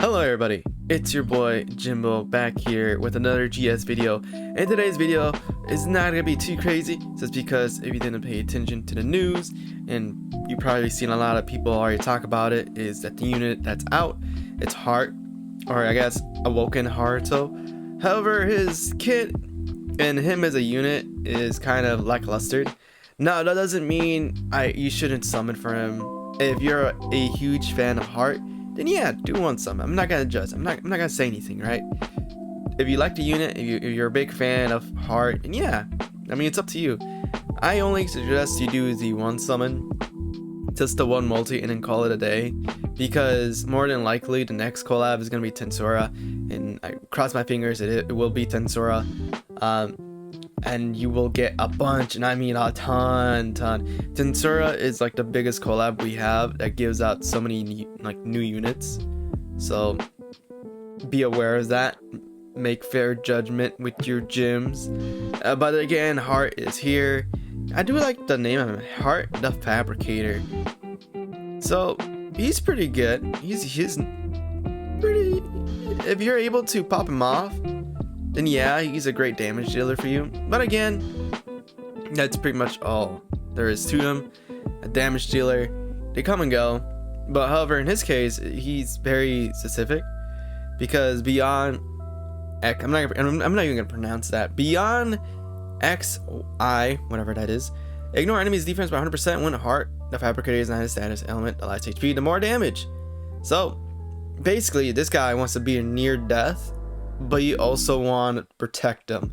Hello everybody, it's your boy Jimbo back here with another GS video, and today's video is not gonna be too crazy just because if you didn't pay attention to the news, and you've probably seen a lot of people already talk about it, is that the unit that's out, it's Hart, or I guess Awoken Hart. However, his kit and him as a unit is kind of lackluster. Now that doesn't mean you shouldn't summon for him. If you're a huge fan of Hart, then yeah, do one summon. I'm not gonna judge. I'm not gonna say anything, right? If you like the unit, if you're a big fan of Hart, and yeah, I mean, it's up to you. I only suggest you do the one summon, just the one multi, and then call it a day, because more than likely the next collab is gonna be Tensura, and I cross my fingers it will be Tensura. And you will get a bunch, and I mean a ton. Tensura is like the biggest collab we have that gives out so many new units, so be aware of that. Make fair judgment with your gyms. But again, Hart is here. I do like the name of him, Hart the Fabricator. So he's pretty good. He's pretty. If you're able to pop him off, then yeah, he's a great damage dealer for you. But again, that's pretty much all there is to him. A damage dealer, they come and go. But however, in his case, he's very specific, because beyond X, I'm not even gonna pronounce that. Beyond XI, whatever that is, ignore enemies' defense by 100% when Hart the Fabricator is not his status element. The less HP, the more damage. So basically, this guy wants to be near death, but you also want to protect them.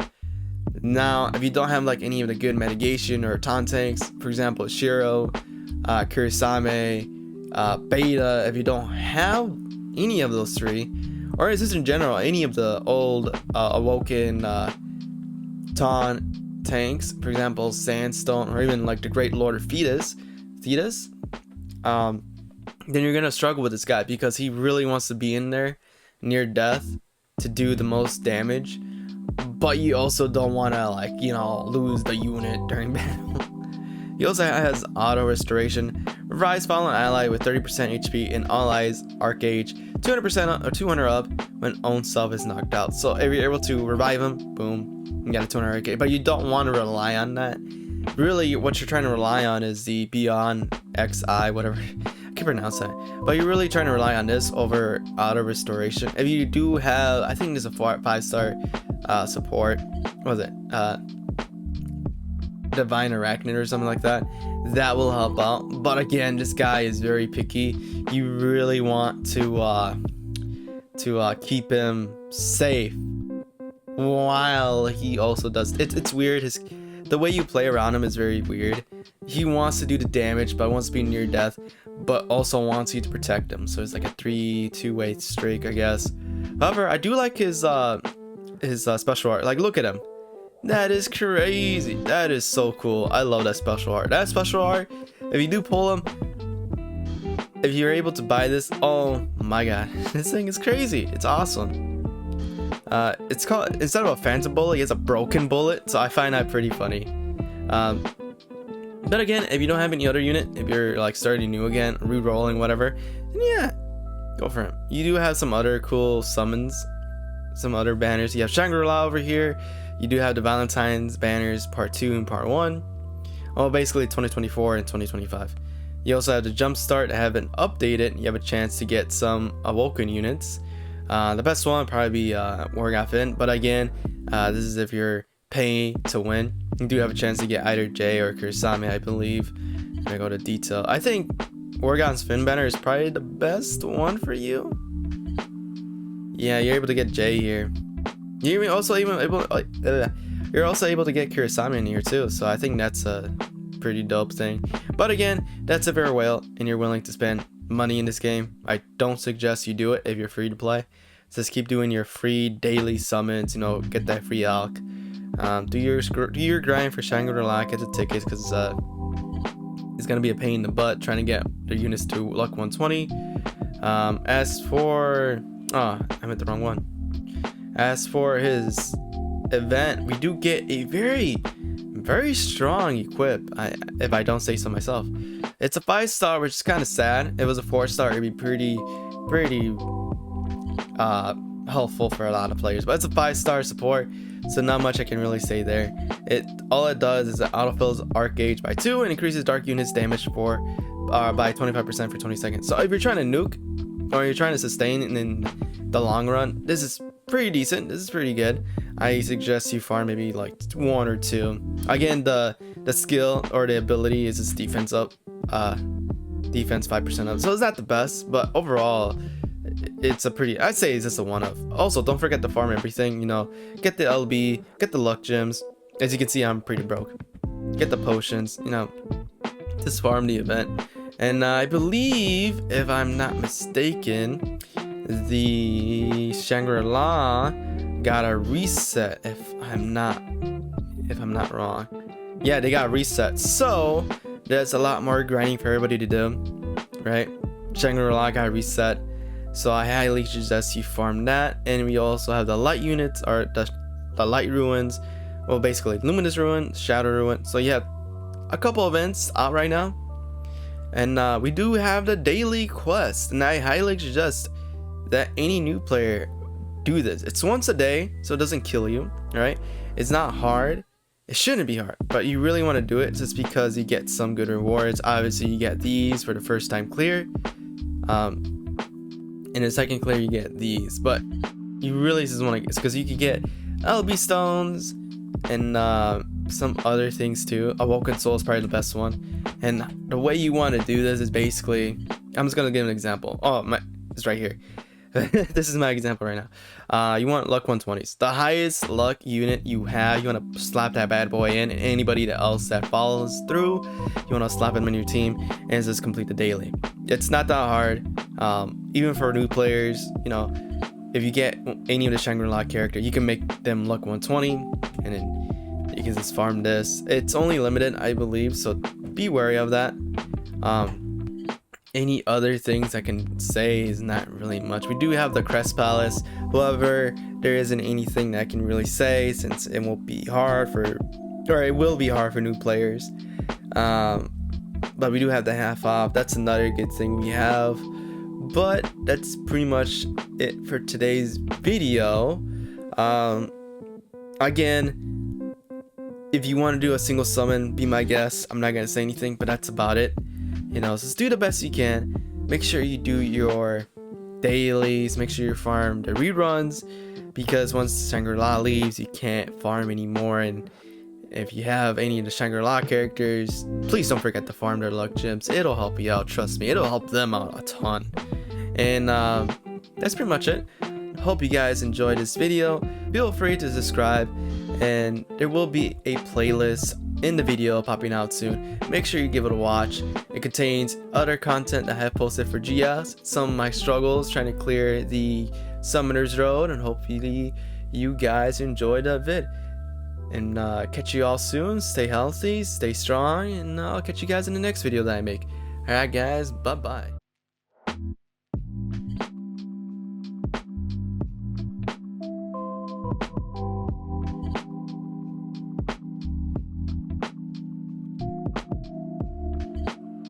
Now, if you don't have like any of the good mitigation or taunt tanks, for example, Shiro, Kurisame, Beta, if you don't have any of those three, or just in general, any of the old Awoken taunt tanks, for example, Sandstone, or even like the Great Lord of Thetis, then you're gonna struggle with this guy, because he really wants to be in there near death to do the most damage, but you also don't want to lose the unit during battle. He also has auto restoration, revives fallen ally with 30% HP and allies arc age 200% or 200 up when own self is knocked out. So if you're able to revive him, boom, you got a 200 arc age. But you don't want to rely on that. Really, what you're trying to rely on is the Beyond XI, whatever I can pronounce that. But you're really trying to rely on this over auto restoration. If you do have, I think there's a 5-star support. What was it? Divine Arachnid or something like that. That will help out. But again, this guy is very picky. You really want to keep him safe while he also does. It's weird. The way you play around him is very weird. He wants to do the damage, but wants to be near death, but also wants you to protect him. So it's like a 2-way streak, I guess. However, I do like his special art. Like, look at him. That is crazy. That is so cool. I love that special art. That special art, if you do pull him, if you're able to buy this, oh my god, this thing is crazy. It's awesome. It's called, instead of a phantombullet, he has a broken bullet, so I find that pretty funny. But again, if you don't have any other unit, if you're like starting new again, re-rolling, whatever, then yeah, go for him. You do have some other cool summons, some other banners. You have Shangri-La over here. You do have the Valentine's banners part 2 and part 1. Well, basically 2024 and 2025. You also have the Jumpstart that haven't updated. You have a chance to get some Awoken units. The best one would probably be Wargafin, but again, this is if you're paying to win. You do have a chance to get either Jay or Kurisame, I believe. Let me go to detail. I think Orgon's Fin banner is probably the best one for you. Yeah, you're able to get Jay here. You're also able to get Kurisame in here too, so I think that's a pretty dope thing. But again, that's if you're a whale and you're willing to spend money in this game. I don't suggest you do it if you're free to play. Just keep doing your free daily summons, get that free alch. Do your grind for Shangri-La, get the tickets, because it's gonna be a pain in the butt trying to get the units to luck 120. As for I meant the wrong one. As for his event, we do get a very strong equip, if I don't say so myself. It's a 5-star, which is kind of sad. If it was a 4-star, it'd be pretty helpful for a lot of players. But it's a 5-star support, so not much I can really say there. All it does is it autofills arc gauge by 2 and increases dark units damage by 25% for 20 seconds. So if you're trying to nuke or you're trying to sustain in the long run, this is pretty decent. This is pretty good. I suggest you farm maybe like 1 or 2. Again, the skill or the ability is just defense up, defense 5% up. So it's not the best, but overall it's a pretty, I'd say it's just a one of. Also, don't forget to farm everything, you know, get the LB, get the luck gems. As you can see, I'm pretty broke. Get the potions, you know, just farm the event. And I believe, if I'm not mistaken, the Shangri-La got a reset, if I'm not wrong. Yeah, they got reset, so there's a lot more grinding for everybody to do, right? Shangri-La got reset, so I highly suggest you farm that. And we also have the light units, or the light ruins, well, basically luminous ruin, shadow ruin. So you have a couple events out right now, and we do have the daily quest, and I highly suggest that any new player do this. It's once a day, so it doesn't kill you, right? It's not hard. It shouldn't be hard, but you really want to do it just because you get some good rewards. Obviously, you get these for the first time clear. In the second clear, you get these, but you really just want to, because you could get LB stones and some other things too. Awoken Soul is probably the best one. And the way you want to do this is basically, I'm just gonna give an example. Oh, it's right here. This is my example right now. You want luck 120s, the highest luck unit you have. You want to slap that bad boy in, and anybody else that follows through, you want to slap him in your team, and just complete the daily. It's not that hard, even for new players. You know, if you get any of the Shangri-La character, you can make them luck 120, and then you can just farm this. It's only limited, I believe, so be wary of that. Any other things I can say is not really much. We do have the Crest Palace, however, there isn't anything that I can really say, since it won't be hard for, or it will be hard for new players. But we do have the half off. That's another good thing we have. But that's pretty much it for today's video. Again, if you want to do a single summon, be my guest. I'm not gonna say anything, but that's about it. You know, just do the best you can. Make sure you do your dailies. Make sure you farm the reruns, because once Shangri-La leaves, you can't farm anymore. And if you have any of the Shangri-La characters, please don't forget to farm their luck gems. It'll help you out. Trust me, it'll help them out a ton. And that's pretty much it. Hope you guys enjoyed this video. Feel free to subscribe, and there will be a playlist in the video popping out soon. Make sure you give it a watch. It contains other content that I have posted for GS, some of my struggles trying to clear the Summoner's Road, and hopefully you guys enjoyed the vid. And catch you all soon. Stay healthy, stay strong, and I'll catch you guys in the next video that I make. Alright guys, bye bye.